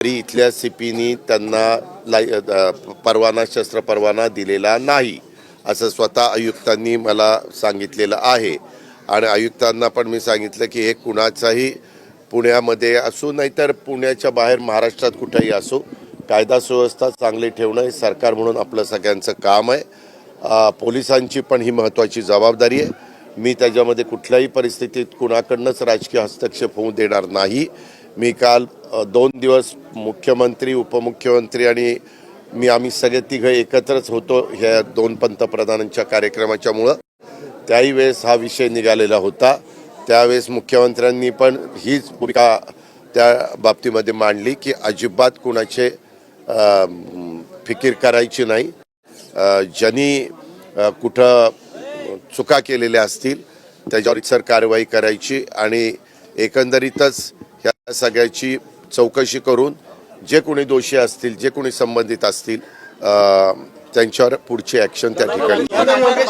तरी इथल्या सीपीनी त्यांना परवाना शस्त्र परवाना दिलेला नाही असं स्वतः आयुक्तांनी मला सांगितलेलं आहे। आणि आयुक्तांना पण मी सांगितलं की हे कुणाचाही पुण्यामध्ये असो नाहीतर पुण्याच्या बाहेर महाराष्ट्रात कुठेही असो कायदा सुव्यवस्था चांगली ठेवणं हे सरकार म्हणून आपलं सगळ्यांचं काम आहे। पोलिसांची पण ही महत्त्वाची जबाबदारी आहे। मी त्याच्यामध्ये कुठल्याही परिस्थितीत कुणाकडनंच राजकीय हस्तक्षेप होऊ देणार नाही। मी काल 2 दिवस मुख्यमंत्री उपमुख्यमंत्री आणि आम्ही सगळे तिघं एकत्रच होतो ह्या 2 पंतप्रधानांच्या कार्यक्रमाच्यामुळं। त्याही वेळेस हा विषय निघालेला होता। त्यावेळेस मुख्यमंत्र्यांनी पण हीच भूमिका त्या बाबतीमध्ये मांडली की अजिबात कुणाचे फिकीर करायची नाही। ज्यांनी कुठं चुका केलेल्या असतील त्याच्यावर इतर कारवाई करायची आणि एकंदरीतच ह्या सगळ्याची चौकशी करून जे कोणी दोषी असतील जे कोणी संबंधित असतील त्यांच्यावर पुढची ॲक्शन त्या ठिकाणी